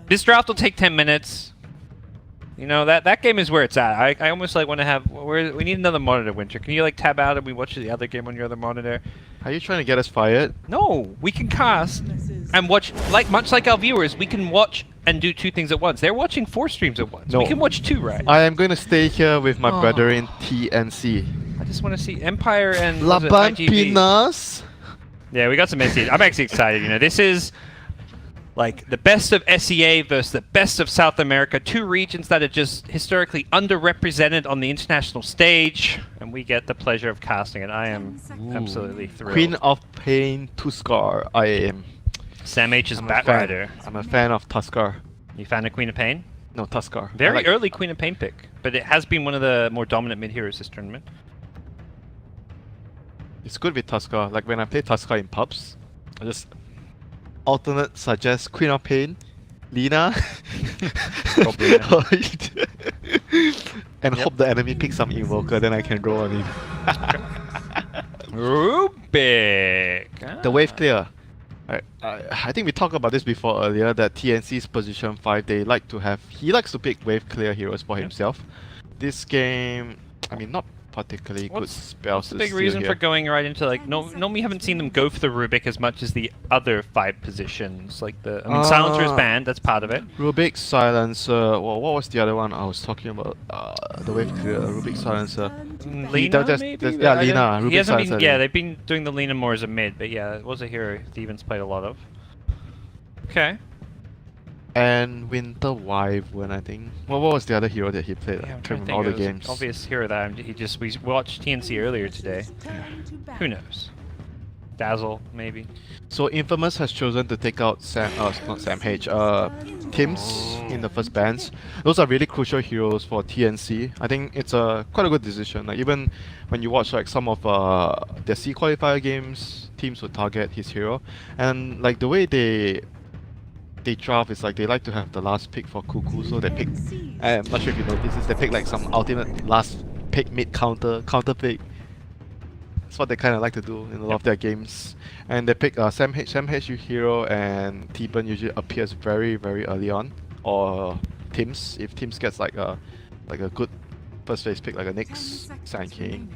This draft will take 10 minutes. You know, that game is where it's at. I almost like want to have... we need another monitor, Winter. Can you like tab out and we watch the other game on your other monitor? Are you trying to get us fired? No, we can cast and watch, much like our viewers, we can watch and do 2 things at once. They're watching 4 streams at once. No. We can watch 2, right? I am going to stay here with my brother in TNC. I just want to see Empire and Laban IGV. Pinas. Yeah, we got some SEA. I'm actually excited. You know, this is like the best of SEA versus the best of South America. 2 regions that are just historically underrepresented on the international stage, and we get the pleasure of casting it. I am absolutely thrilled. Queen of Pain Tuskar. I am. Sam H is I'm a Bat fan. Rider. I'm a fan of Tuskar. You fan of Queen of Pain? No, Tuskar. Very early Queen of Pain pick, but it has been one of the more dominant mid-heroes this tournament. It's good with Tuskar. Like when I play Tuskar in pubs, I just alternate suggest Queen of Pain, Lina, and hope the enemy picks some Invoker, then I can roll on him. Rubik! The wave clear. I think we talked about this before earlier, that TNC's position 5, he likes to pick wave clear heroes for himself. This game, I mean, not particularly good spells. What's the big reason for going right into like normally we haven't seen them go for the Rubik as much as the other 5 positions, like the Silencer is banned, that's part of it. Rubik, Silencer, well, what was the other one I was talking about? The wave clear, Rubik, Silencer. Lina, maybe? Yeah, Lina. He hasn't been, yeah, they've been doing the Lina more as a mid, but yeah, it was a hero Stevens played a lot of. Okay. And Winter Wyvern, I think. Well, what was the other hero that he played? Yeah, I'm I trying can't to remember all the think. It was an games. obvious hero that we watched TNC earlier today. Who knows? Dazzle, maybe. So Infamous has chosen to take out not Sam H, Tims in the first bans. Those are really crucial heroes for TNC. I think it's quite a good decision. Like even when you watch like some of their C qualifier games, teams would target his hero, and like the way they draft is like they like to have the last pick for Cuckoo, so they pick. I'm not sure if you know this, they pick like some ultimate last pick mid counter pick. That's what they kind of like to do in a lot of their games. And they pick Sam H hero, and T-Burn usually appears very early on, or Tims if Tims gets like a good first phase pick like a Nyx, Sand King.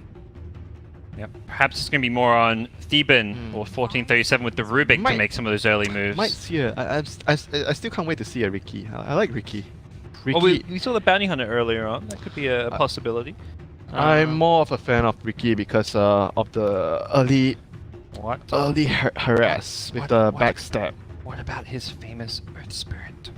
Yep. Perhaps it's going to be more on Theban or 1437 with the Rubik to make some of those early moves. Might see it. I still can't wait to see a Ricky. I like Ricky. Well, we saw the Bounty Hunter earlier on. That could be a possibility. I'm more of a fan of Ricky because of the early harass with the backstab. What about his famous Earth Spirit?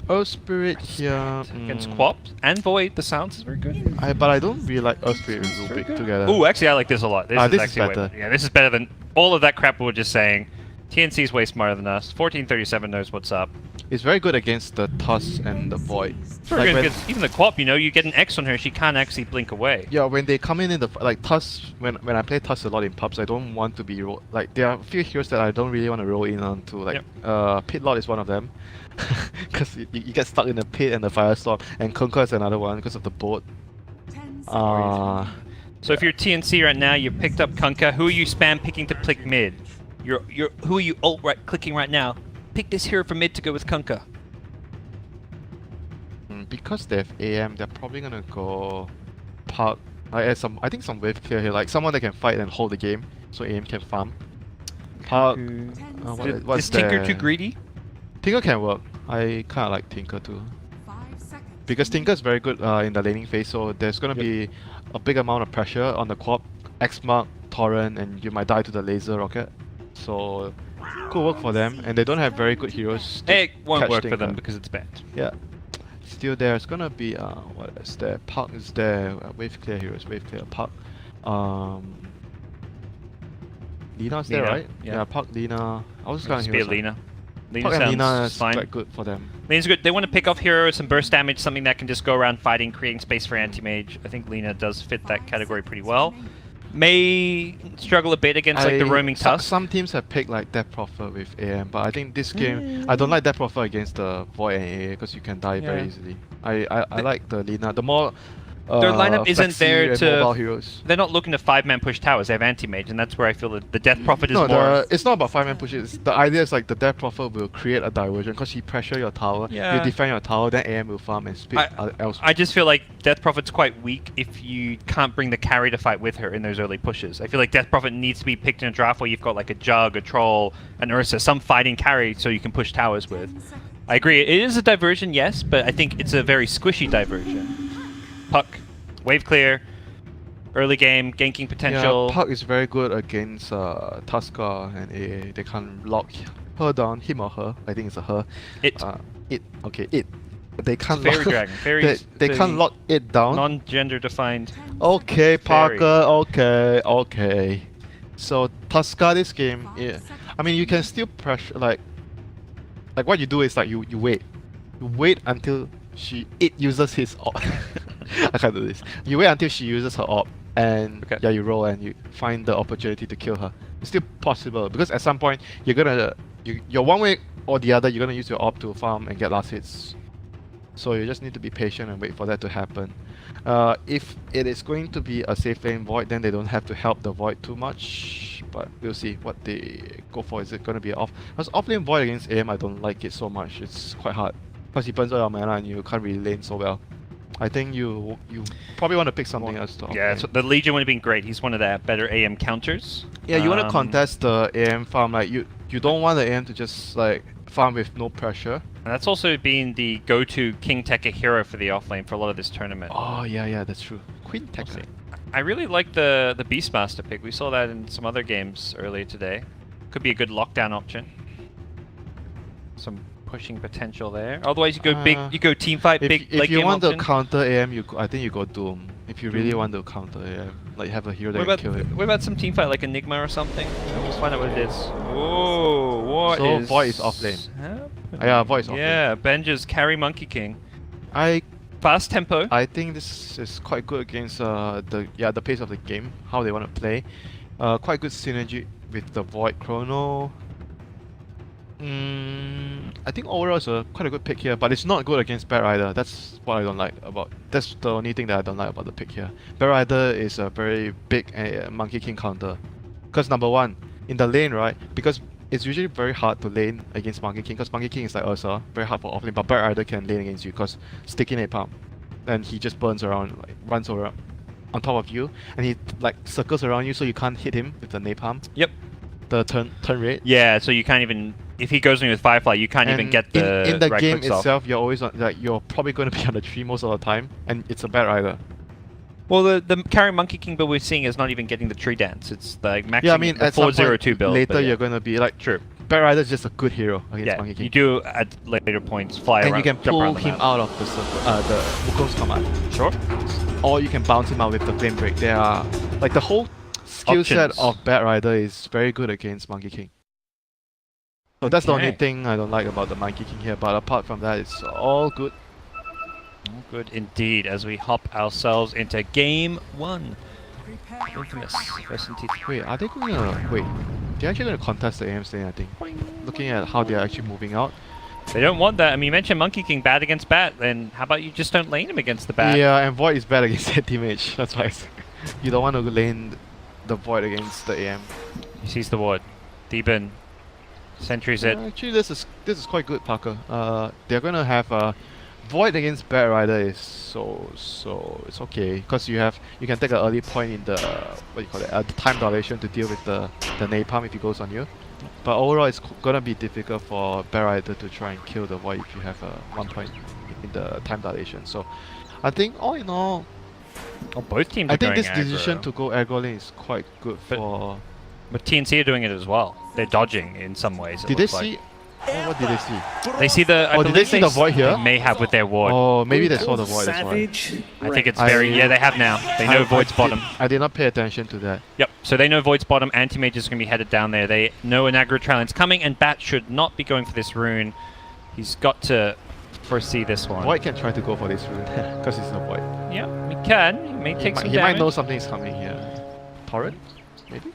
Earth Spirit here against Quap and Void. The sounds is very good. But I don't really like Earth Spirit and Rubik together. Oh, actually, I like this a lot. This is actually better. Yeah, this is better than all of that crap we were just saying. TNC's way smarter than us. 1437 knows what's up. It's very good against the Tuss and the Void. Very good, because even the Quap, you know, you get an X on her, she can't actually blink away. Yeah, when they come in the like Tuss, when I play Tuss a lot in pubs, I don't want to be like there are a few heroes that I don't really want to roll in onto. Like Pit Lord is one of them, because you get stuck in the pit and the firestorm, and Conquer is another one because of the boat. So if you're TNC right now, you picked up Kunkka. Who are you spam picking to pick mid? Who are you alt right clicking right now? Pick this hero for mid to go with Kunkka. Because they have AM, they're probably gonna go Park. I think some wave clear here, like someone that can fight and hold the game, so AM can farm. Park. Is Tinker too greedy? Tinker can work. I kind of like Tinker too. Because Tinker is very good in the laning phase, so there's gonna be a big amount of pressure on the Quap, X-Mark, Torrent, and you might die to the laser rocket. So could work for them, and they don't have very good heroes. It won't work for them because it's banned. Yeah. Still there, it's gonna be what is there? Park is there. Wave clear heroes, wave clear Park. Lina's there, right? Yeah, Park, Lina. I was just gonna Lina. Park and Lina is quite good for them. Lina's good. They want to pick off heroes and burst damage, something that can just go around fighting, creating space for anti-mage. I think Lina does fit that category pretty well. May struggle a bit against like the roaming Tusk. Some teams have picked like Death Prophet with AM, but I think this game I don't like Death Prophet against the Void and AA because you can die very easily. I like the Lina. The more Their lineup isn't Flexi there and to. mobile heroes. They're not looking to 5-man push towers. They have anti-mage, and that's where I feel that the Death Prophet is No, more. it's not about 5-man pushes. The idea is like the Death Prophet will create a diversion because he pressure your tower, Yeah. you defend your tower, then AM will farm and split elsewhere. I just feel like Death Prophet's quite weak if you can't bring the carry to fight with her in those early pushes. I feel like Death Prophet needs to be picked in a draft where you've got like a Jug, a Troll, an Ursa, some fighting carry so you can push towers with. I agree, it is a diversion, yes, but I think it's a very squishy diversion. Puck, wave clear, early game, ganking potential. Yeah, Puck is very good against Tusker and AA. They can't lock her down, him or her. I think it's a her. It. Okay, it. They can't Fairy lock. Dragon. Fairies. They can't lock it down. Non-gender defined. Okay, Fairy. Parker. Okay. So Tusker this game, yeah. I mean, you can still pressure like what you do is like you wait. You wait until it uses his op. I can't do this. You wait until she uses her op, and Okay. yeah, you roll and you find the opportunity to kill her. It's still possible because at some point you're gonna you're one way or the other. You're gonna use your op to farm and get last hits. So you just need to be patient and wait for that to happen. If it is going to be a safe lane Void, then they don't have to help the Void too much. But we'll see what they go for. Is it going to be off? Because off lane Void against AM, I don't like it so much. It's quite hard. Because he burns all your mana and you can't really lane so well. I think you probably want to pick something else to Yeah, offlane. so the Legion would have been great. He's one of the better AM counters. Yeah, you want to contest the AM farm. Like you don't want the AM to just like farm with no pressure. And that's also been the go-to King Tekka hero for the offlane for a lot of this tournament. Oh yeah, that's true. Queen Tekka. I really like the Beastmaster pick. We saw that in some other games earlier today. Could be a good lockdown option. Some pushing potential there. Otherwise, you go big. You go team fight, big. If you game want option. to counter AM, I think you go Doom. If you really want to counter AM, like have a hero that can kill it. What about some team fight like Enigma or something? Let's find out what it is. Whoa, what So is Void is off lane. happening? Yeah, Void is off lane. Yeah, Benja's carry Monkey King. I Fast tempo. think this is quite good against the pace of the game, how they want to play. Quite good synergy with the Void Chrono. I think overall it's quite a good pick here, but it's not good against Bat Rider. That's what I don't like about. That's the only thing that I don't like about the pick here. Bat Rider is a very big Monkey King counter. Because number one, in the lane, right? Because it's usually very hard to lane against Monkey King, because Monkey King is like Ursa, very hard for offlane, but Bat Rider can lane against you because sticky napalm. And he just burns around, like runs around on top of you, and he like circles around you so you can't hit him with the napalm. Yep. The turn rate. Yeah, so you can't even. If he goes in with Firefly, you can't even get the in the right game clicks off. itself, you're always on, like you're probably going to be on the tree most of the time, and it's a Bat Rider. Well, the carry Monkey King build we're seeing is not even getting the tree dance. It's like maxing Yeah, I mean the at some point 402 build. later but yeah. you're going to be like, True. Bat Rider is just a good hero against Yeah, Monkey King. you do at later points fly And around. you can jump pull around the him map. out of the Wukong's command. Sure. Or you can bounce him out with the Flame Break. There are like the whole skill set Options. of Bat Rider is very good against Monkey King. So that's the only Okay. thing I don't like about the Monkey King here, but apart from that, it's all good. Oh, good indeed. As we hop ourselves into game 1. Infamous first in T3. Wait, are they going to... Wait, they're actually going to contest the AM lane, I think. Looking at how they're actually moving out. They don't want that. I mean, you mentioned Monkey King bad against Bat, then how about you just don't lane him against the Bat? Yeah, and Void is bad against anti-mage. That's why you don't want to lane the Void against the AM. He sees the ward. Deepen. Sentries it. Actually, this is quite good, Parker. They're going to have Void against Bat Rider is so it's okay because you can take an early point in the what you call it, the time dilation to deal with the napalm if he goes on you. But overall, it's gonna be difficult for Bat Rider to try and kill the Void if you have 1 point in the time dilation. So, I think all in all, Oh, both teams are I think going this decision aggro. to go aggro lane is quite good But for. But TNC are doing it as well. They're dodging in some ways. it Did they looks like. see? Oh, what did they see? They see the. I Oh, did they believe see the Void here? They may have with their ward. Oh, maybe they saw the Void. That's why. I think it's very. Yeah, they have now. They know Void's bottom. I did not pay attention to that. Yep. So they know Void's bottom. Anti-Mage is going to be headed down there. They know an aggro challenge coming, and Bat should not be going for this rune. He's got to foresee this one. Void can try to go for this rune because it's a Void. Yeah, he can. He may take some He might damage. know something's coming here. Torrent? Maybe?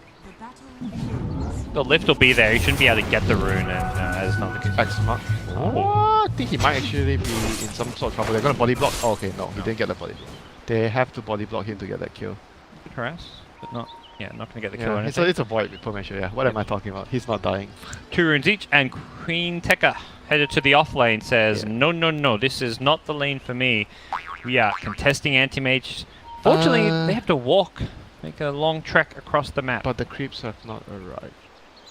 The lift will be there. He shouldn't be able to get the rune, and that's not the case. X mark. Oh, I think he might actually be in some sort of trouble. They're gonna body block. Oh, okay, no, he didn't get the body block. They have to body block him to get that kill. Good harass, but not. Yeah, not gonna get the kill. Yeah, Or it's anything. a void with Permission, yeah. What am I talking about? He's not dying. 2 runes each, and Queen Tekka headed to the off lane says, Yeah. no, no, no, this is not the lane for me. We are contesting anti-mage. Fortunately, they have to walk, make a long trek across the map. But the creeps have not arrived.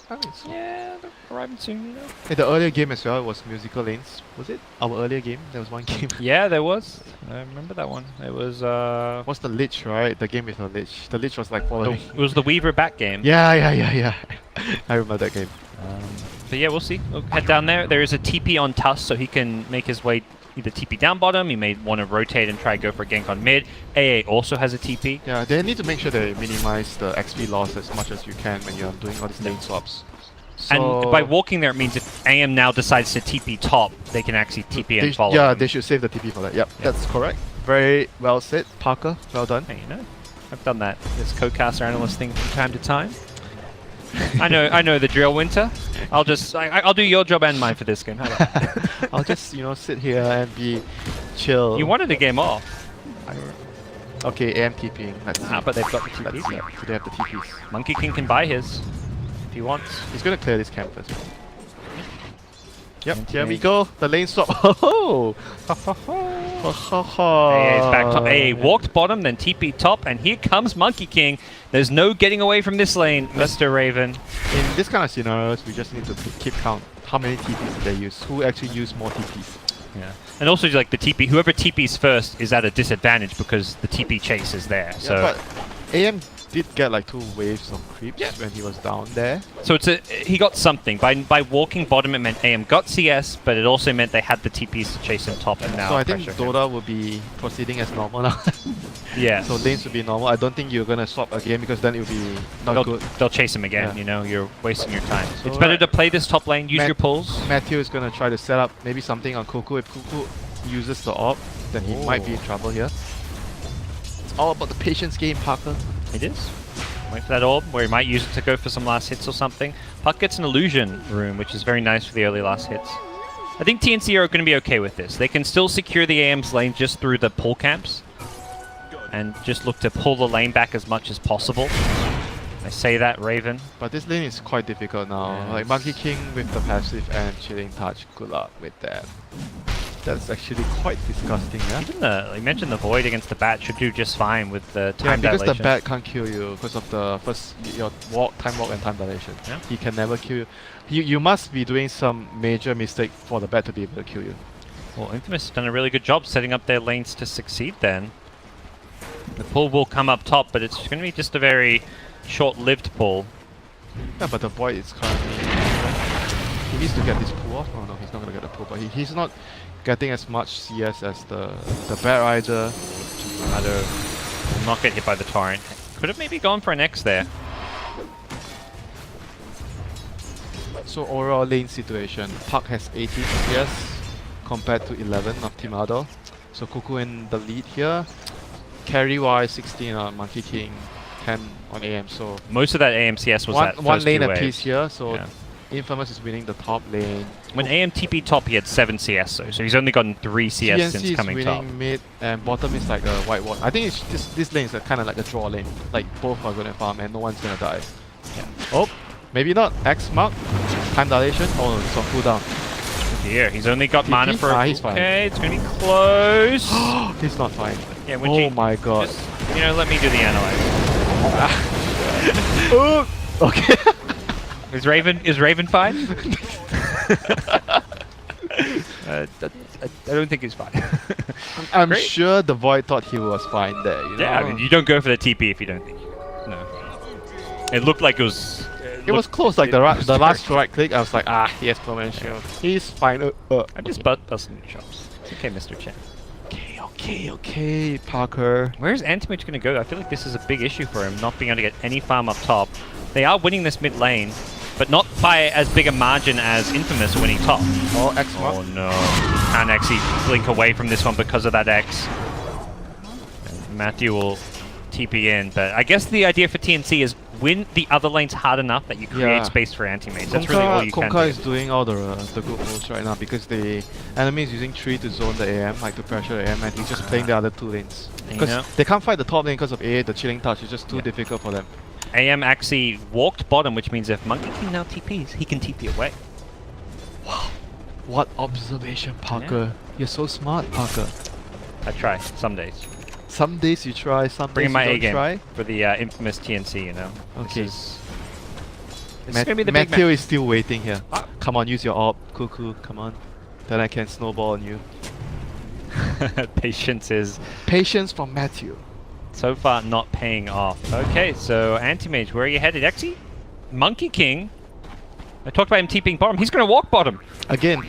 I mean, so yeah, they're arriving soon, you know. in the earlier game as well, it was musical lanes. Was it our earlier game? There was one game. Yeah, there was. I remember that one. It was, What's the Lich, right? The game with the Lich. The Lich was like following. it was the Weaver back game. Yeah. I remember that game. But yeah, we'll see. We'll head down there. There is a TP on Tuss, so he can make his way either TP down bottom. He may want to rotate and try go for a gank on mid. AA also has a TP. Yeah, they need to make sure they minimize the XP loss as much as you can when you're doing all these lane swaps. So And by walking there, it means if AM now decides to TP top, they can actually TP and follow. yeah, him. they should save the TP for that. Yep, that's correct. Very well said, Parker. Well done. Hey, you know, I've done that. This co-caster analyst thing from time to time. I know the drill, Winter. I'll do your job and mine for this game. How about that? I'll just sit here and be chill. You wanted a game off. Okay, AM TPing. Let's see. But they've got the Let's TP. see. Do they have the TPs? Monkey King can buy his if he wants. He's gonna clear this camp first. Yep, Okay. here we go. The lane swap. Oh! AA is back top. AA walked bottom, then TP top, and here comes Monkey King. There's no getting away from this lane, Mr. Raven. In this kind of scenarios, we just need to keep count. How many TPs did they use? Who actually used more TPs? Yeah. And also, like the TP, whoever TPs first is at a disadvantage because the TP chase is there. Yeah, So, but AM did get like 2 waves of creeps when he was down there. so he got something by walking bottom. It meant AM got CS, but it also meant they had the TPs to chase him top. And now So I think pressure him. Dota will be proceeding as normal now. Yeah. So lanes will be normal. I don't think you're gonna swap again because then it will be not good. They'll chase him again. Yeah. You know, you're wasting your time. So It's better to play this top lane. Use Matt- your pulls. Matthew is gonna try to set up maybe something on Cuckoo. If Cuckoo uses the AWP, then he might be in trouble here. It's all about the patience game, Parker. It is. Wait for that orb, where he might use it to go for some last hits or something. Puck gets an illusion room, which is very nice for the early last hits. I think TNC are going to be okay with this. They can still secure the AM's lane just through the pull camps. And just look to pull the lane back as much as possible. I say that, Raven. But this lane is quite difficult now. Yeah, Like Monkey King with the passive and Chilling Touch. Good luck with that. That's actually quite disgusting, yeah? Even you mentioned the Void against the Bat should do just fine with the Yeah, time because dilation. the bat can't kill you because of the your time walk and time dilation. Yeah. He can never kill you. You must be doing some major mistake for the bat to be able to kill you. Well, Infamous has done a really good job setting up their lanes to succeed then. The pull will come up top, but it's going to be just a very short-lived pull. Yeah, but the Void is currently... He needs to get this pull off. Oh no, he's not going to get the pull, but he's not getting as much CS as the Bat Rider. Either will not get hit by the torrent. Could have maybe gone for an X there. So overall lane situation, Park has 18 CS compared to 11 of Team Ado. So Cuckoo in the lead here. Carry wise 16 on Monkey King, 10 on AM. So Most of that AMCS was that one first lane two apiece waves. here. So Yeah. Infamous is winning the top lane. When AM TP top, he had 7 CS though, so he's only gotten 3 CS TNC since is coming winning top. mid and bottom is like a white wall. I think it's this lane is kind of like a draw lane. Like both are gonna farm and no one's gonna die. Yeah. Oh, maybe not. X mark, time dilation. Oh no, it's on cooldown. Here, he's only got TP? mana for He's fine. Okay, it's gonna be close. He's not fine. Yeah, when Oh you my god. just, let me do the analyze. Oh, okay. Is Raven fine? I don't think he's fine. I'm Great. sure the Void thought he was fine there. You know? Yeah, I mean, you don't go for the TP if you don't think. No. It looked like it was. It was close. Like it was the last very- right click, I was like, he has permanent shield. He's fine. I'm just busting your chops. It's okay, Mr. Chen. Okay, Parker. Where's Antimage going to go? I feel like this is a big issue for him, not being able to get any farm up top. They are winning this mid lane, but not by as big a margin as Infamous winning top. Oh, X mark. Oh no, he can't actually blink away from this one because of that X. And Matthew will TP in, but I guess the idea for TNC is win the other lanes hard enough that you create space for anti-mates. That's really all you can do. Konka is doing all the good moves right now because the enemy is using 3 to zone the AM, like to pressure the AM, and he's just playing the other 2 lanes. Because they can't fight the top lane because of AA, the chilling touch is just too difficult for them. AM actually walked bottom, which means if Monkey King now TPs, he can TP away. Wow. What observation, Parker. You're so smart, Parker. I try, some days. Some days you try, some Bring days my you A don't game try. for the infamous TNC, you know. Okay. This is gonna be the big Matthew is still waiting here. Come on, use your AWP, Cuckoo, come on. Then I can snowball on you. Patience from Matthew. So far not paying off. Okay, so Anti-Mage, where are you headed? Actually, Monkey King, I talked about him TPing bottom. He's gonna walk bottom. Again,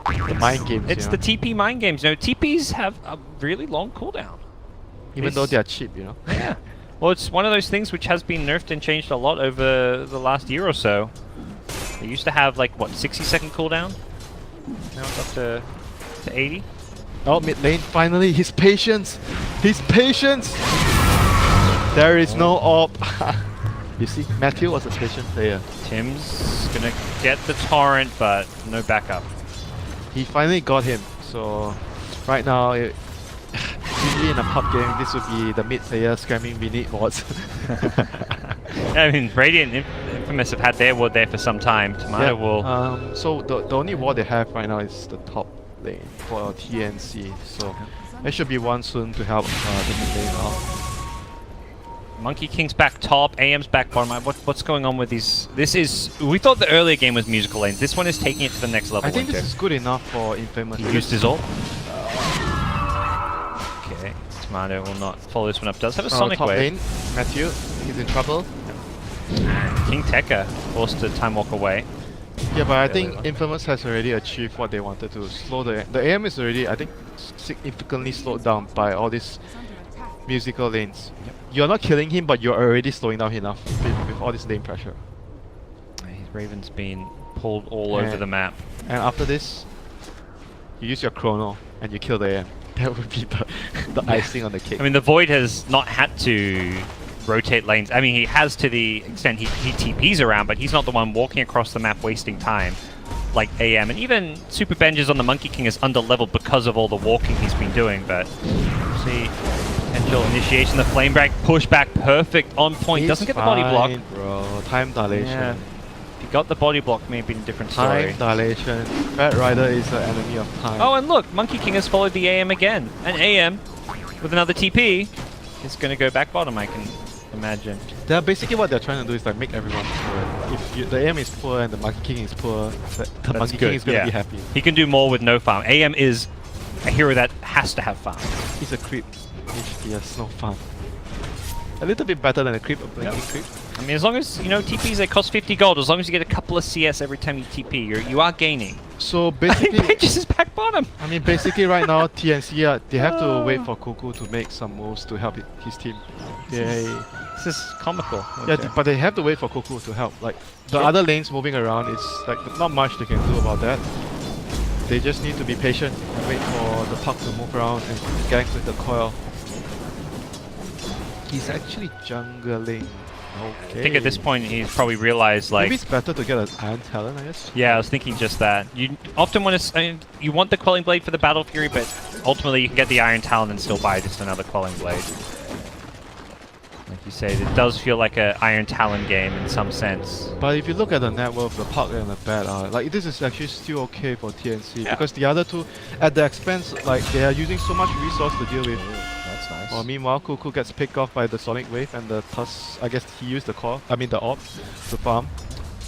the mind games. It's the TP mind games. No, TPs have a really long cooldown. Even though they are cheap, you know. Yeah. Well, it's one of those things which has been nerfed and changed a lot over the last year or so. They used to have like, what, 60-second cooldown? Now it's up to 80. Oh, mid lane, finally, his patience! His patience! There is no AWP. You see, Matthew was a patient player. Tim's gonna get the torrent, but no backup. He finally got him, so right now, usually in a pub game, this would be the mid player scamming we need wards. I mean, Radiant and Infamous have had their ward there for some time. Tomato will... so the only ward they have right now is the top lane for TNC, so there should be one soon to help the mid lane out. Monkey King's back top, AM's back bottom. What's going on with these? This is... We thought the earlier game was musical lanes. This one is taking it to the next level. I think this is good enough for Infamous. He used his ult. Okay, Tomato will not follow this one up. Does have a Sonic top Wave. Lane, Matthew, he's in trouble. King Tekka forced to time walk away. Yeah, but I think Infamous has already achieved what they wanted to. Slow the AM is already, I think, significantly slowed down by all these musical lanes. Yep. You're not killing him, but you're already slowing down enough with all this lane pressure. His Raven's been pulled all over the map. And after this, you use your chrono and you kill the AM. That would be the icing on the cake. I mean, the Void has not had to rotate lanes. I mean, he has to the extent he TPs around, but he's not the one walking across the map wasting time like AM. And even Super Benji's on the Monkey King is under-leveled because of all the walking he's been doing, but see, potential initiation, the Flame Break, pushback, perfect, on point, doesn't get the body block. Bro, time dilation. Yeah. If he got the body block, maybe a different story. Time dilation. Fat Rider is the enemy of time. Oh, and look, Monkey King has followed the AM again. And AM, with another TP, is going to go back bottom, I can imagine. Basically what they're trying to do is like make everyone poor. If the AM is poor and the Monkey King is poor, the Monkey King is going to be happy. He can do more with no farm. AM is a hero that has to have farm. He's a creep. He has no farm. A little bit better than a creep, a blinking creep. I mean, as long as, you know, TPs, they cost 50 gold. As long as you get a couple of CS every time you TP, you are gaining. So basically... Pages is back bottom! I mean, basically right now, TNC, they have to wait for Cuckoo to make some moves to help his team. This is comical. Yeah, but they have to wait for Cuckoo to help. Like, the other lanes moving around, it's like not much they can do about that. They just need to be patient and wait for the puck to move around and gank with the coil. He's actually jungling. Okay. I think at this point he's probably realized, like... Maybe it's better to get an Iron Talon, I guess? Yeah, I was thinking just that. You often want to... you want the Quelling Blade for the Battle Fury, but ultimately you can get the Iron Talon and still buy just another Quelling Blade. Like you said, it does feel like an Iron Talon game in some sense. But if you look at the net worth, the puck and the bat are... Like, this is actually still okay for TNC. Because the other two, at the expense, like, they are using so much resource to deal with. That's nice. Well, meanwhile, Cuckoo gets picked off by the Sonic Wave and the Tusk. I guess he used the core, the AWP, to farm.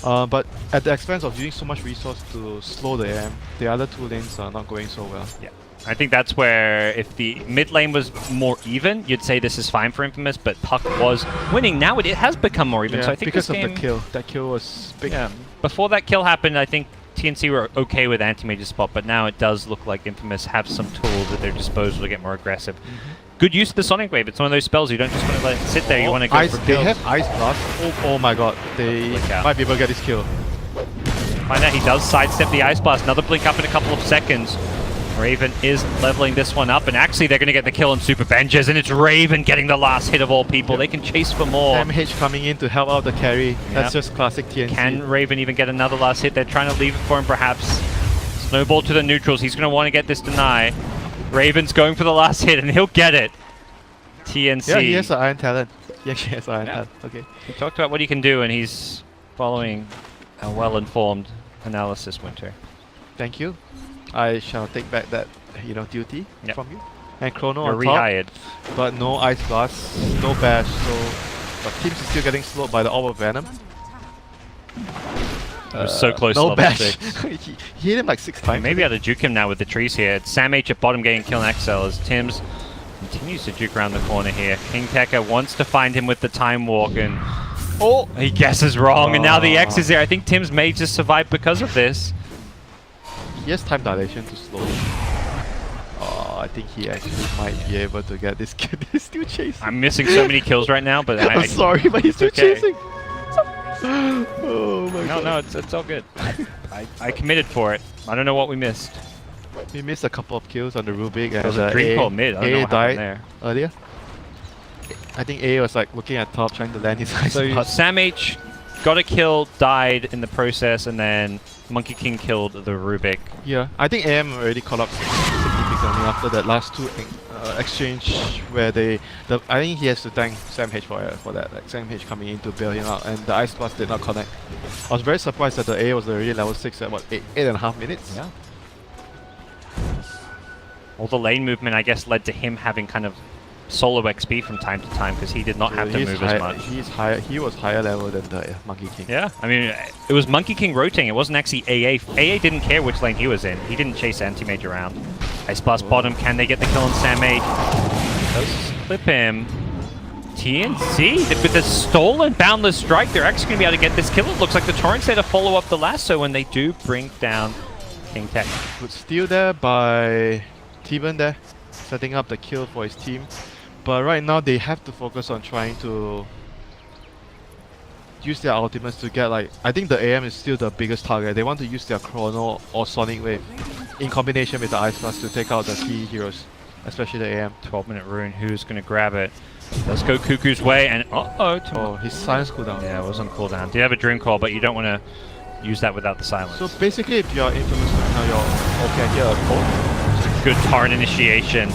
But at the expense of using so much resource to slow the AM, the other two lanes are not going so well. Yeah. I think that's where, if the mid lane was more even, you'd say this is fine for Infamous, but Puck was winning. Now it has become more even, so I think because this game, of the kill. That kill was big. Yeah. Before that kill happened, I think TNC were okay with anti-mage's spot, but now it does look like Infamous have some tools at their disposal to get more aggressive. Good use of the Sonic Wave. It's one of those spells you don't just want to let it sit there. You want to go for kills. They have Ice Blast. Oh my god. They might be able to get this kill. Find out he does sidestep the Ice Blast. Another blink up in a couple of seconds. Raven is leveling this one up, and actually they're going to get the kill on Super Benches, and it's Raven getting the last hit of all people. They can chase for more. MH coming in to help out the carry. That's just classic TNC. Can Raven even get another last hit? They're trying to leave it for him, perhaps. Snowball to the neutrals. He's going to want to get this deny. Raven's going for the last hit, and he'll get it. TNC. Yeah, he has an Iron Talent. He actually has Iron Talent. Okay. He talked about what he can do, and he's following a well-informed analysis, Winter. Thank you. I shall take back that, duty from you. And Chrono You're on top, rehired. but no Ice Blast, no Bash, so but Teams is still getting slowed by the Orb of Venom. It was so close to no level Bash. 6. he hit him like 6 times. Maybe I had to juke him now with the trees here. It's Sam H at bottom getting kill and XL as Tims continues to juke around the corner here. King Tekka wants to find him with the Time Walk, and he guesses wrong, and now the X is there. I think Tims may just survive because of this. He has time dilation to slow him. Oh, I think he actually might be able to get this kill. He's still chasing. I'm missing so many kills right now, but I'm sorry, but he's still chasing. Oh my god. No, it's all good. I committed for it. I don't know what we missed. We missed a couple of kills on the Rubik, and was a dream call mid. I don't know what happened there. Earlier. I think A was like looking at top, trying to land his Ice So Blast. Sam H got a kill, died in the process, and then Monkey King killed the Rubik. Yeah, I think AM already caught up significantly after that last two exchange where I think he has to thank Sam H for that. Like Sam H coming in to bail him out, and the Ice Blast did not connect. I was very surprised that the A was already level 6 at what, 8.5 minutes. Yeah. All the lane movement, I guess, led to him having kind of solo XP from time to time because he did not have to move as much. He was higher level than the Monkey King. Yeah, I mean, it was Monkey King rotating. It wasn't actually AA. AA didn't care which lane he was in. He didn't chase Anti-Mage around. Ice Blast bottom. Can they get the kill on Sam H? Does clip him. TNC with the stolen Boundless Strike. They're actually going to be able to get this kill. It looks like the Torrent's there to follow up the lasso, and they do bring down King Tech. Good steal there by T-Ban there, setting up the kill for his team. But right now they have to focus on trying to use their ultimates to get I think the AM is still the biggest target. They want to use their Chrono or Sonic Wave in combination with the Ice Blast to take out the key heroes, especially the AM. 12-minute rune, who's going to grab it? Let's go Cuckoo's way, and his silence cooldown. Yeah, it was on cooldown. Did have a dream call, but you don't want to use that without the silence. So basically if you're infamous right now, you're okay here at code. It's a good Torrent initiation.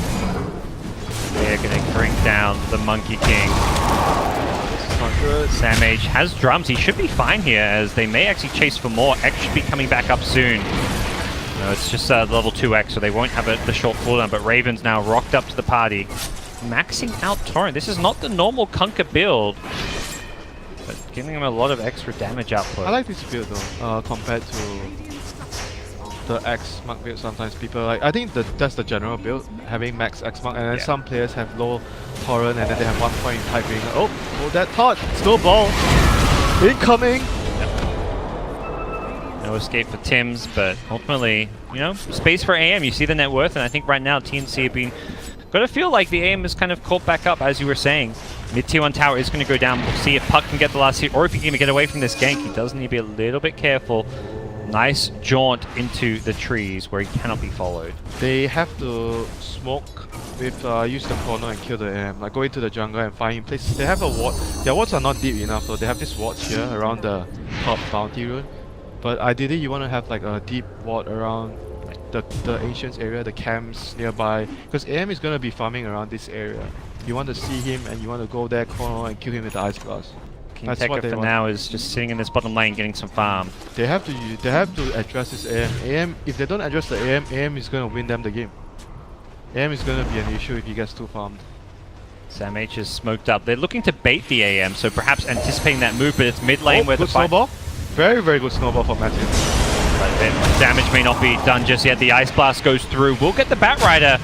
They're going to bring down the Monkey King. This is not good. Sam H has drums. He should be fine here, as they may actually chase for more. X should be coming back up soon. No, it's just level 2X, so they won't have the short cooldown, but Raven's now rocked up to the party. Maxing out Torrent. This is not the normal Kunkka build, but giving him a lot of extra damage output. I like this build though, compared to the X Mark build. Sometimes people I think that's the general build, having max X Mark, and then some players have low Torrent, and then they have 1 point in typing. Oh, hold that thought! Snowball! Incoming! No escape for Tims, but ultimately, space for AM. You see the net worth, and I think right now TNC have been... Got to feel like the AM is kind of caught back up, as you were saying. Mid-tier 1 tower is going to go down. We'll see if Puck can get the last hit, or if he can get away from this gank. He does need to be a little bit careful. Nice jaunt into the trees where he cannot be followed. They have to smoke with use the Chrono and kill the AM. Like go into the jungle and find him places. They have a ward. Their wards are not deep enough, so they have this ward here around the top bounty rune. But ideally you want to have like a deep ward around the ancients area, the camps nearby, because AM is going to be farming around this area. You want to see him and you want to go there, Chrono, and kill him with the Ice Blast. King Tekka for now is just sitting in this bottom lane getting some farm. They have to address this AM. AM, if they don't address the AM, AM is going to win them the game. AM is going to be an issue if he gets too farmed. Sam H is smoked up. They're looking to bait the AM, so perhaps anticipating that move, but it's mid lane where the fight... snowball. Very, very good snowball for Matthew. But then damage may not be done just yet. The Ice Blast goes through. We'll get the Bat Rider.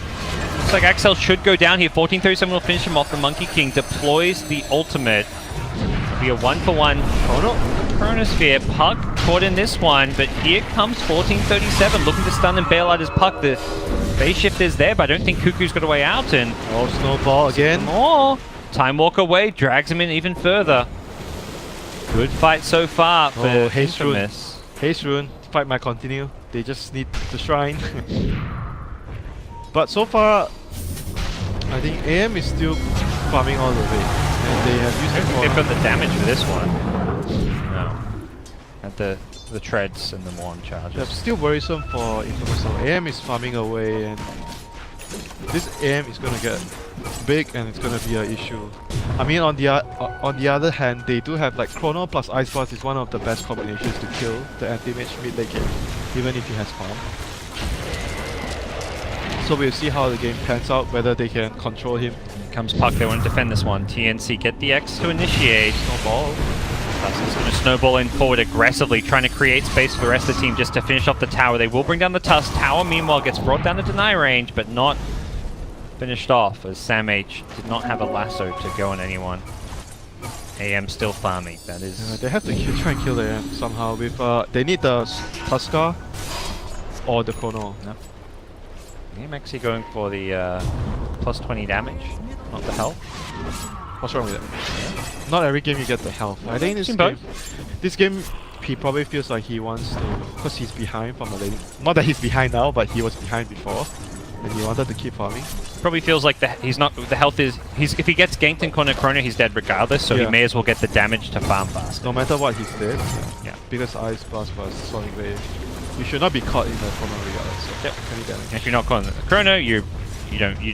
Looks like Axel should go down here. 1437 will finish him off. The Monkey King deploys the ultimate. It'll be a 1-for-1. Oh no. Chronosphere. Puck caught in this one, but here comes 1437 looking to stun and bail out his Puck. The phase shift is there, but I don't think Cuckoo's got a way out. And snowball again. More. Time Walk away, drags him in even further. Good fight so far for Haste Rune. Infamous. Haste Rune. Fight might continue. They just need the shrine. But so far, I think AM is still farming all the way, and they have used I it think they've for... got the damage for this one. No. At the treads and the Morn charges. They're still worrisome for Infamous. So AM is farming away, and this AM is gonna get big, and it's gonna be an issue. I mean, on the other hand, they do have like Chrono plus Ice Blast is one of the best combinations to kill the anti-mage mid lane game, even if he has farm. So we'll see how the game pans out, whether they can control him. Here comes Puck, they want to defend this one. TNC get the X to initiate. Snowball. Tusk is going to snowball in forward aggressively, trying to create space for the rest of the team just to finish off the tower. They will bring down the Tusk. Tower, meanwhile, gets brought down to deny range, but not finished off, as Sam H did not have a lasso to go on anyone. AM still farming. That is... they have to try and kill the AM somehow. With they need the Tusker or the Chrono. No. AM actually going for the plus 20 damage, not the health. What's wrong with that? Not every game you get the health. I think this game he probably feels like he wants to, because he's behind from the lane. Not that he's behind now, but he was behind before, and he wanted to keep farming. Probably feels like the health is if he gets ganked in corner Chrono, he's dead regardless. So he may as well get the damage to farm fast. No matter what, he's dead. Yeah. Because Ice Blast plus Sonic Wave, you should not be caught in the Chrono regardless. So yep. Any damage. If you're not calling the Chrono, you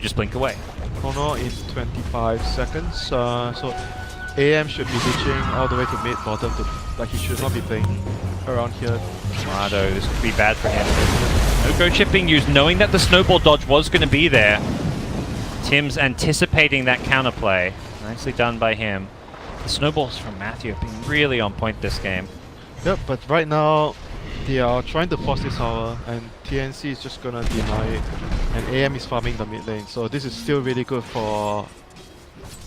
just blink away. Chrono in 25 seconds. So AM should be ditching all the way to mid bottom to, like, he should not be playing around here. Tomato, this could be bad for him. No go chip being used, knowing that the snowball dodge was going to be there. Tim's anticipating that counterplay. Nicely done by him. The snowballs from Matthew have been really on point this game. Yep, but right now they are trying to force this tower, and TNC is just gonna deny it, and AM is farming the mid lane, so this is still really good for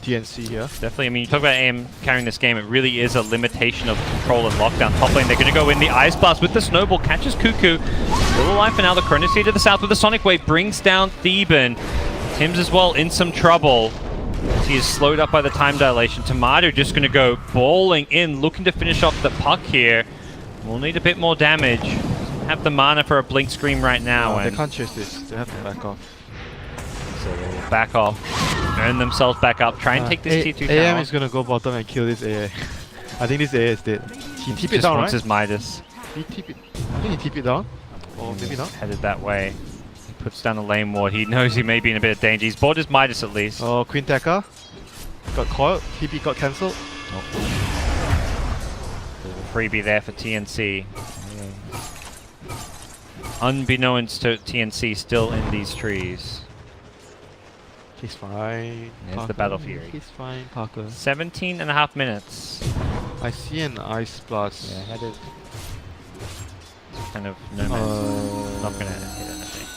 TNC here. Definitely, I mean, you talk about AM carrying this game, it really is a limitation of control and lockdown. Top lane, they're going to go in the Ice Blast with the Snowball, catches Cuckoo. Still alive for now, the Chrono Seed to the south with the Sonic Wave brings down Theban. Tim's as well in some trouble. He is slowed up by the time dilation. Tomato just going to go bowling in, looking to finish off the Puck here. We'll need a bit more damage. Doesn't have the mana for a Blink Scream right now. No, they can't chase this, they have to back off. So they will back off, earn themselves back up, try and take this T2 tower. AM is gonna go bottom and kill this AA. I think this AA is dead. He TP it down, right? His Midas. He TP it. I think he TP it down. Or maybe not. Headed that way. He puts down a lane ward. He knows he may be in a bit of danger. He's bought his Midas at least. Oh, Queen Tekka got caught. TP got cancelled. Freebie there for TNC. Unbeknownst to TNC, still in these trees. He's fine. There's the Battle Fury. He's fine, Parker. 17.5 minutes. I see an Ice Blast. Yeah, headed. It's kind of no man's not gonna hit anything.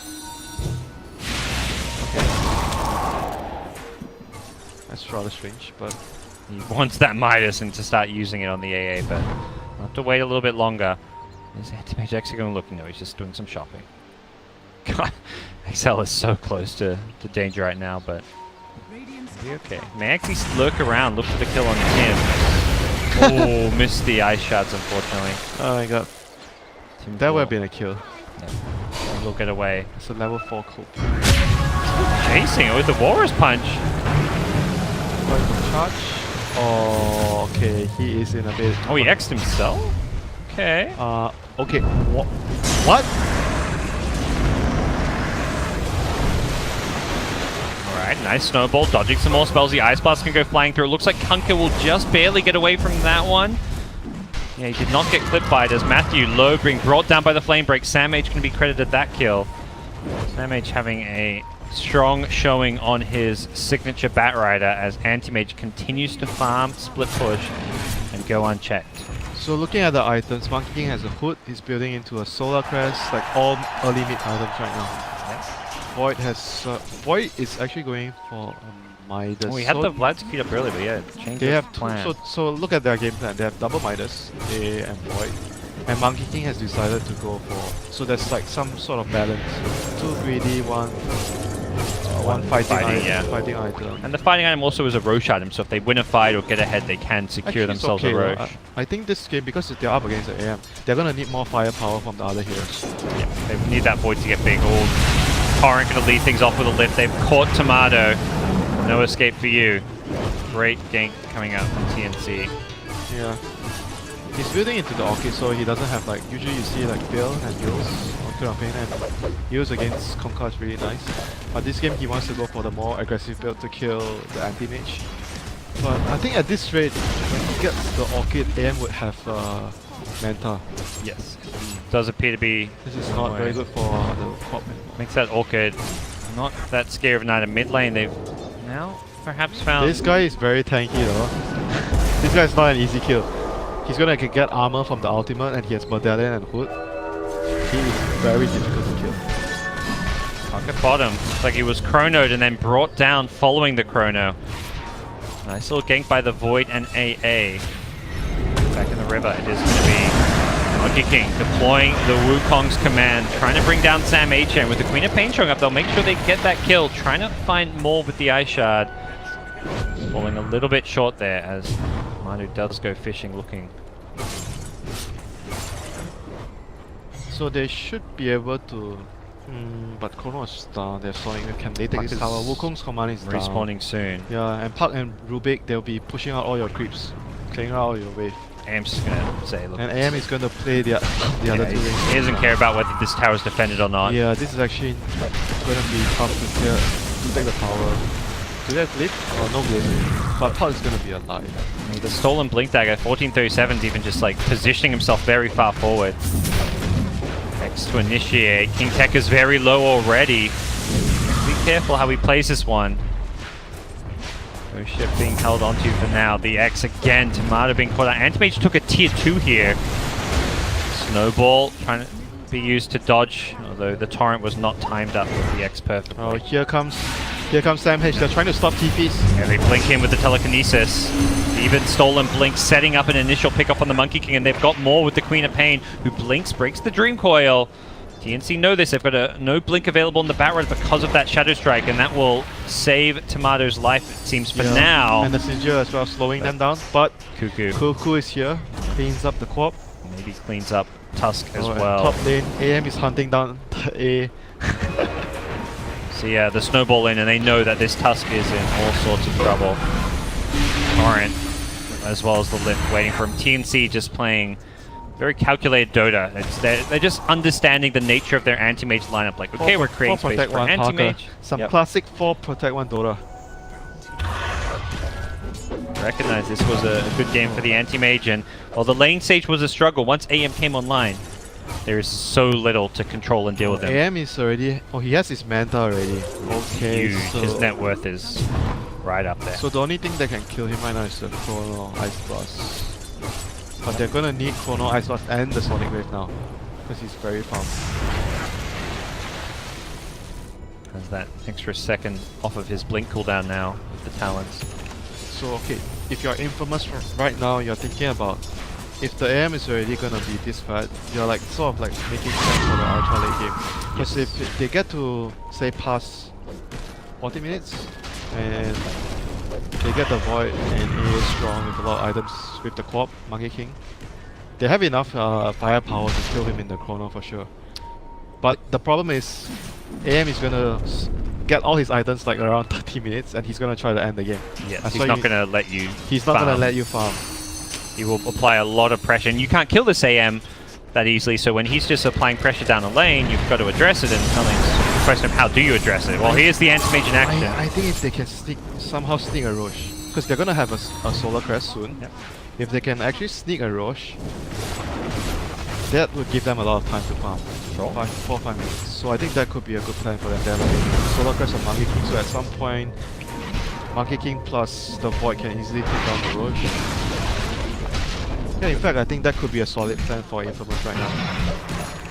Okay. That's rather strange, but he wants that Midas and to start using it on the AA, but we'll have to wait a little bit longer. Is Anti-Mage actually going to look? No, he's just doing some shopping. God, XL is so close to danger right now, but be okay. May actually lurk around, look for the kill on him. Oh, missed the ice shots, unfortunately. Oh my god. That would have been a kill. Yeah. He'll get away. It's a level 4 cope. Chasing it with the Walrus Punch. Charge. Oh, okay. He is in a bit. Oh, he X'd himself? Okay. Okay. What? Alright, nice snowball, dodging some more spells. The Ice Blast can go flying through. It looks like Kunkka will just barely get away from that one. Yeah, he did not get clipped by it as Matthew Lowe being brought down by the Flame Break. Sam H can be credited that kill. Sam H having a strong showing on his signature Batrider as Anti-Mage continues to farm, split push, and go unchecked. So looking at the items, Monkey King has a hood, he's building into a Solar Crest, like all early mid items right now. Yep. Void has Void is actually going for Midas. Oh, we had the Vlad speed up early, but yeah, change they of have plan. So look at their game plan. They have double Midas, A and Void, and Monkey King has decided to go for. So there's like some sort of balance. 2 greedy, one fighting item. And the fighting item also is a Roche item, so if they win a fight or get ahead, they can secure actually, themselves okay, a Roche. I think this game, because they're up against the AM, they're gonna need more firepower from the other heroes. Yeah, they need that Void to get big. Oh, Torrent going to lead things off with a lift. They've caught Tomato. No escape for you. Great gank coming out from TNC. Yeah. He's building into the Orchid, so he doesn't have like, usually you see like Bill and Yules on campaign, and Yules against Conquer is really nice. But this game he wants to go for the more aggressive build to kill the anti-mage. But I think at this rate, when he gets the Orchid, AM would have Manta. Yes. Does appear to be... This is not very good for the Quap. Makes that Orchid not that scary of an item. Mid lane, they've now perhaps found... This guy is very tanky though. This guy is not an easy kill. He's gonna get armor from the ultimate and he has Medallion and Hood. He is very difficult to kill. Pocket bottom. Looks like he was chronoed and then brought down following the chrono. Nice little gank by the Void and AA. Back in the river, it is going to be Monkey King deploying the Wukong's command, trying to bring down Sam H. And with the Queen of Pain showing up, they'll make sure they get that kill, trying to find more with the Ice Shard. Falling a little bit short there as Manu does go fishing looking. So they should be able to... but Chrono is down, they're stalling. Can they take this tower? Wukong's command is down. Respawning soon. Yeah, and Park and Rubik, they'll be pushing out all your creeps, clearing out all your wave. AM's just gonna say, look. And AM is gonna play the other two lanes. He doesn't care about whether this tower is defended or not. Yeah, this is actually gonna be tough to clear, to take the tower. Do they have blip? Oh, no blip. But Park is gonna be alive. The stolen Blink Dagger, 1437's even just like positioning himself very far forward. X to initiate. King Tech is very low already. Be careful how he plays this one. No ship being held onto for now. The X again. Tomato being caught out. Anti-Mage took a tier 2 here. Snowball trying to be used to dodge, although the Torrent was not timed up with the X perfectly. Oh, here comes Sam H. They're trying to stop TPs. Yeah, they blink in with the telekinesis. Even stolen Blink setting up an initial pickup on the Monkey King, and they've got more with the Queen of Pain, who blinks, breaks the Dream Coil. TNC know this. They've got a no blink available in the Batride because of that Shadow Strike, and that will save Tomato's life, it seems, for now. And the Sinjir as well, slowing them down. But Cuckoo is here, cleans up the Quap. Maybe cleans up Tusk as well. Top lane, AM is hunting down the A. So yeah, the snowball in, and they know that this Tusk is in all sorts of trouble. Torrent, as well as the lift, waiting for him. TNC just playing very calculated Dota. They're just understanding the nature of their anti-mage lineup. Like, okay, we're creating space for anti-mage. Some classic 4 Protect 1 Dota. Recognize this was a good game for the anti-mage, and while the lane stage was a struggle, once AM came online, there is so little to control and deal with him. AM is already... Oh, he has his Manta already. Okay, huge. So his net worth is right up there. So the only thing that can kill him right now is the Chrono Ice Blast. But they're gonna need Chrono Ice Blast and the Sonic Wave now, because he's very farm. Has that extra second off of his blink cooldown now with the talents. So okay, if you're Infamous right now, you're thinking about if the AM is already gonna be this bad, you're like sort of like making sense for the ultra late game. Because if they get to say past 40 minutes and they get the Void and A is strong with a lot of items with the Quap, Monkey King, they have enough firepower to kill him in the Chrono for sure. But the problem is AM is gonna get all his items like around 30 minutes and he's gonna try to end the game. Yes, he's not gonna let you He's not gonna let you farm. He will apply a lot of pressure, and you can't kill this AM that easily, so when he's just applying pressure down the lane, you've got to address it, and the question of how do you address it? Well, here's the anti-mage in action. I think if they can somehow sneak a Roche, because they're gonna have a Solar Crest soon. Yep. If they can actually sneak a Roche, that would give them a lot of time to farm. Sure. 4 or 5 minutes. So I think that could be a good plan for them. They have a Solar Crest and Monkey King, so at some point, Monkey King plus the Void can easily take down the Roche. Yeah, in fact, I think that could be a solid plan for Infamous right now.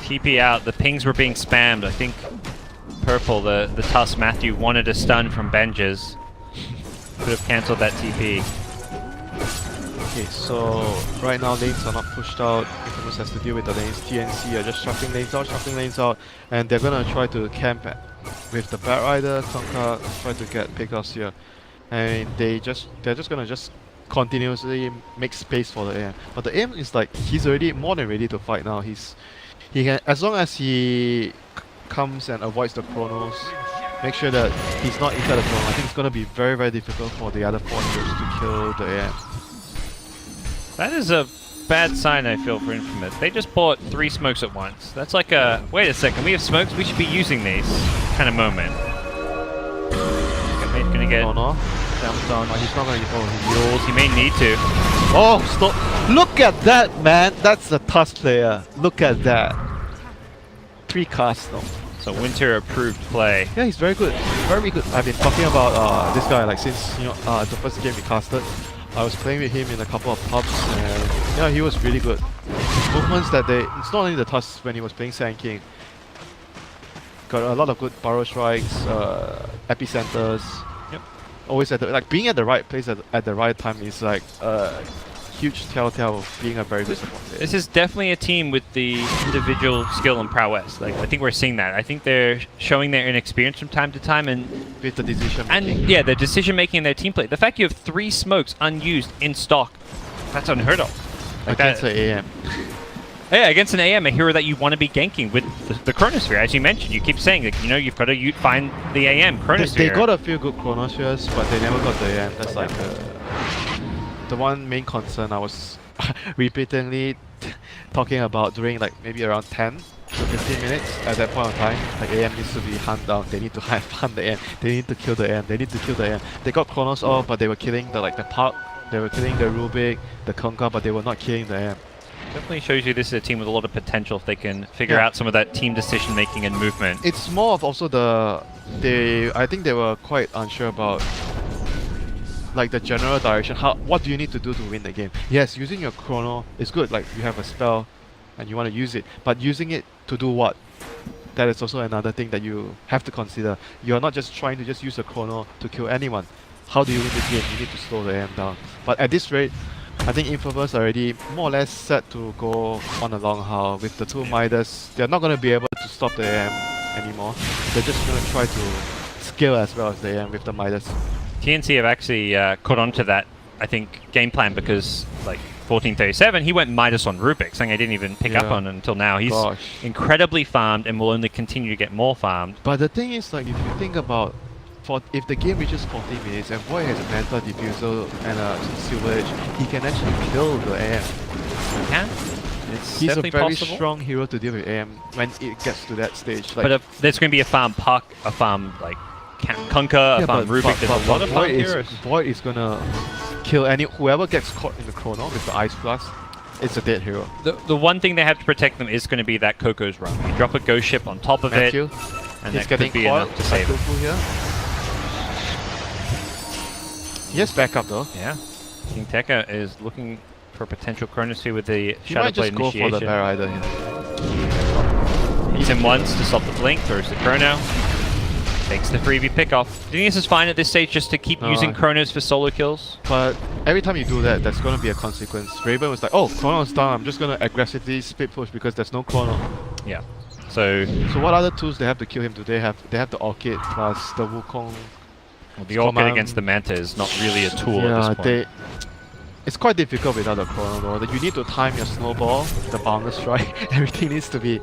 TP out, the pings were being spammed. I think Purple, the Tusk Matthew, wanted a stun from Benjes. Could have cancelled that TP. Okay, so right now lanes are not pushed out. Infamous has to deal with the lanes. TNC are just shuffling lanes out, and they're gonna try to camp with the Batrider, Conquer, try to get pickoffs here. And they're just gonna continuously make space for the AM. But the AM is like, he's already more than ready to fight now. He can, as long as he comes and avoids the chronos, make sure that he's not inside the chrono, I think it's gonna be very, very difficult for the other 4 heroes to kill the AM. That is a bad sign, I feel, for Infamous. They just bought 3 smokes at once. That's like a, wait a second, we have smokes, we should be using these kind of moment. He's gonna get jumped on. Oh, he's not gonna get He may need to. Oh, stop! Look at that, man! That's a Tusk player. Look at that. 3 casts though. So Winter approved play. Yeah, he's very good. Very good. I've been talking about this guy like since the first game we casted. I was playing with him in a couple of pubs and yeah, he was really good. His movements that it's not only the Tusk when he was playing Sand King. Got a lot of good burrow strikes, epicenters. Yep. Always being at the right place at the right time is like a huge telltale of being a very good support player. This is definitely a team with the individual skill and prowess. Like I think we're seeing that. I think they're showing their inexperience from time to time and with the decision making. And yeah, their decision making and their team play. The fact you have 3 smokes unused in stock, that's unheard of. Like against the AM. Yeah, against an AM, a hero that you want to be ganking with the Chronosphere, as you mentioned. You keep saying that, you've got to find the AM Chronosphere. They got a few good Chronospheres, but they never got the AM. That's like the one main concern I was repeatedly talking about during like maybe around 10 to 15 minutes at that point of time. Like AM needs to be hunt down. They need to hunt the AM. They need to kill the AM. They need to kill the AM. They got Chronos off, but they were killing the Park. They were killing the Rubik, the Conker, but they were not killing the AM. Definitely shows you this is a team with a lot of potential if they can figure out some of that team decision making and movement. It's more of also I think they were quite unsure about like the general direction. What do you need to do to win the game? Yes, using your chrono is good. Like you have a spell and you want to use it, but using it to do what? That is also another thing that you have to consider. You're not just trying to just use a chrono to kill anyone. How do you win this game? You need to slow the AM down. But at this rate, I think Infamous are already more or less set to go on a long haul. With the 2 Midas, they're not going to be able to stop the AM anymore. They're just going to try to scale as well as the AM with the Midas. TNC have actually caught on to that, I think, game plan because, like, 1437, he went Midas on Rubik, something I didn't even pick up on until now. He's incredibly farmed and will only continue to get more farmed. But the thing is, like, if you think about if the game reaches 40 minutes and Void has a Mental Diffusal and a Silver Edge, he can actually kill the AM. He can. He's a very strong hero to deal with AM when it gets to that stage. Like, but if there's going to be a farm Puck, a farm like Conker, a farm Rubik, there's a lot of farm heroes. Void is going to kill whoever gets caught in the chrono with the Ice Blast. It's a dead hero. The one thing they have to protect them is going to be that Coco's run. You drop a Ghost Ship on top of it, and that could be enough to save it. Here. Yes, backup though. Yeah. King Tekka is looking for a potential Chronosphere with the He Shadowblade might just initiation. go for the Bear Rider here. Hits him once to stop the blink, throws the Chrono. Takes the freebie pickoff. Do you think this is fine at this stage just to keep using Chronos for solo kills? But every time you do that, there's going to be a consequence. Raven was like, oh, Chrono's down, I'm just going to aggressively split push because there's no Chrono. Yeah. So what other tools they have to kill him? They have the Orchid plus the Wukong. Well, the Orchid against the Manta is not really a tool at this point. It's quite difficult without a chrono though. You need to time your snowball, the boundless strike. Everything needs to be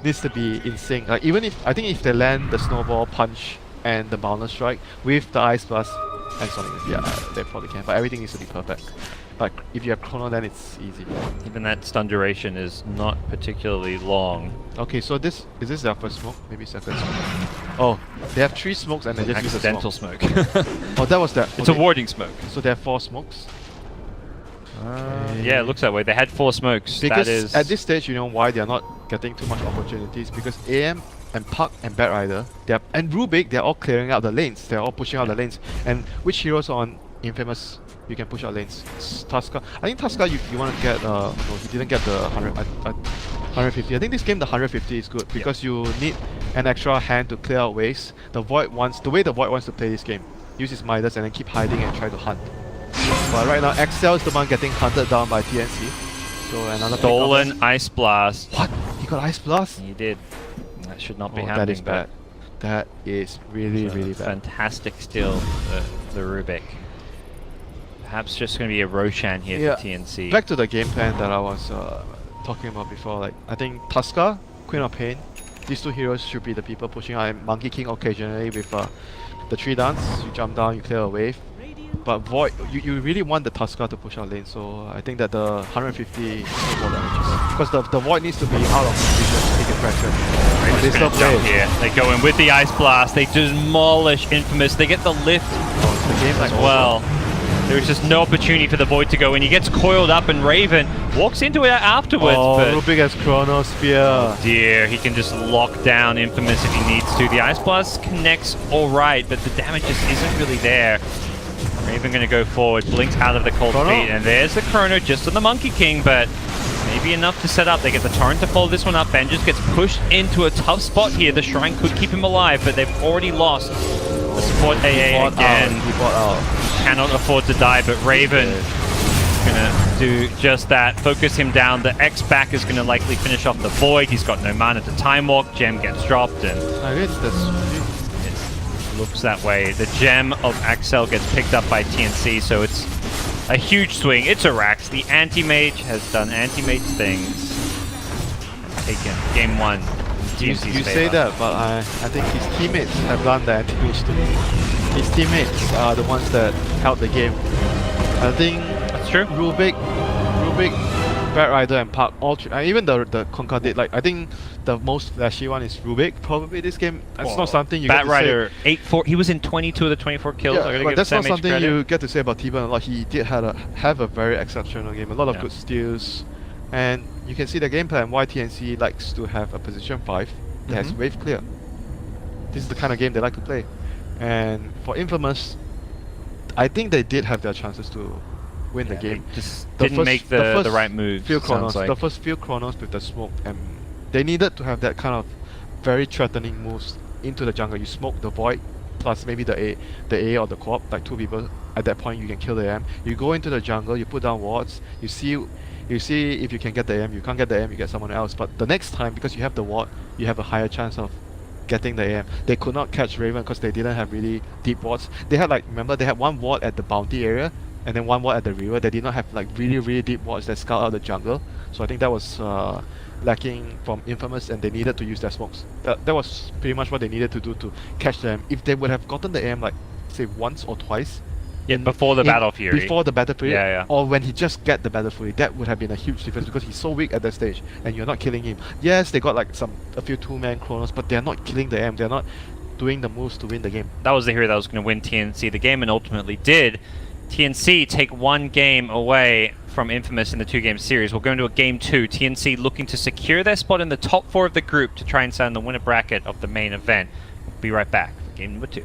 in sync. Like even if they land the snowball punch and the boundless strike with the ice blast and something, they probably can. But everything needs to be perfect. Like if you have chrono, then it's easy. Even that stun duration is not particularly long. Okay, so is this their first smoke? Maybe second smoke. Oh, they have 3 smokes and they just use a accidental smoke. smoke. Oh, that was that. It's a warding smoke. So they have 4 smokes. Yeah, it looks that way. They had 4 smokes. Because that is at this stage, you know why they're not getting too much opportunities? Because AM and Puck and Bat Rider, and Rubik, they're all clearing out the lanes. They're all pushing out the lanes. And which heroes are on Infamous you can push out lanes? It's Tusker. I think Tusker you want to get no, he didn't get the 150. I think this game the 150 is good because you need an extra hand to clear out waves. The way the Void wants to play this game. Use his Midas and then keep hiding and try to hunt. But right now Excel is the one getting hunted down by TNC. So another stolen Ice Blast. What? He got Ice Blast? He did. That should not be happening. That is bad. That is really bad. Fantastic steal, the Rubik. Perhaps just going to be a Roshan here for TNC. Back to the game plan that I was talking about before. Like I think Tusker, Queen of Pain, these two heroes should be the people pushing out, and Monkey King occasionally with the tree dance. You jump down, you clear a wave. But Void, you really want the Tusker to push out lane, so I think that the 150 snowball damages. Because the Void needs to be out of position, taking pressure. They're They just gonna still jump play. here. They go in with the Ice Blast. They demolish Infamous. They get the lift The game as well. There's just no opportunity for the Void to go in. He gets coiled up, and Raven walks into it afterwards. Oh, but Rubik has Chronosphere. dear, he can just lock down Infamous if he needs to. The Ice Blast connects all right, but the damage just isn't really there. Raven gonna go forward, blinks out of the cold Chrono. feet, and there's the Chrono just on the Monkey King, but maybe enough to set up. They get the torrent to follow this one up. Ben just gets pushed into a tough spot here. The Shrine could keep him alive, but they've already lost. The support AA again. He bought out. Cannot afford to die, but Raven gonna do just that. Focus him down. The X-Back is gonna likely finish off the Void. He's got no mana to Time Walk. Gem gets dropped, and I guess that's it looks that way. The Gem of Axel gets picked up by TNC, so it's a huge swing. It's a Rax. The Anti-Mage has done Anti-Mage things. Taken Game 1. You say that, but I think his teammates have done the anti-mage to him. His teammates are the ones that held the game. I think That's true. Rubik, Bat Rider, and Park, all three, even the Conker did. Like, I think the most flashy one is Rubik. Probably this game. That's not something you Bat get to Rider say. 8-4. He was in 22 of the 24 kills. I gotta Yeah, give but that's Sam not H something credit. you get to say about T-Burn a lot. He did have a very exceptional game. A lot of Yeah. good steals, and you can see the game plan. Why TNC likes to have a position 5 that has wave clear. This is the kind of game they like to play. And for Infamous, I think they did have their chances to win the game. Just The didn't first- make the the first right move. Few Sounds chronos, like. the first few chronos with the smoke, and they needed to have that kind of very threatening moves into the jungle. You smoke the Void, plus maybe the A or the Co-op, like 2 people. At that point, you can kill the AM. You go into the jungle, you put down wards, you see if you can get the AM. You can't get the AM, you get someone else. But the next time, because you have the ward, you have a higher chance of getting the AM. They could not catch Raven because they didn't have really deep wards. They had remember they had one ward at the bounty area and then one ward at the river. They did not have really deep wards that scout out the jungle. So I think that was lacking from Infamous, and they needed to use their smokes. That was pretty much what they needed to do to catch them. If they would have gotten the AM say once or twice, before the Battle Fury. Before the Battle Fury, Yeah. or when he just get the Battle Fury, that would have been a huge difference because he's so weak at that stage, and you're not killing him. Yes, they got a few 2-man chronos, but they're not killing the AM. They're not doing the moves to win the game. That was the hero that was going to win TNC the game, and ultimately did. TNC take one game away from Infamous in the 2-game series. We'll go into a Game 2. TNC looking to secure their spot in the top 4 of the group to try and sign the winner bracket of the main event. We'll be right back for Game number 2.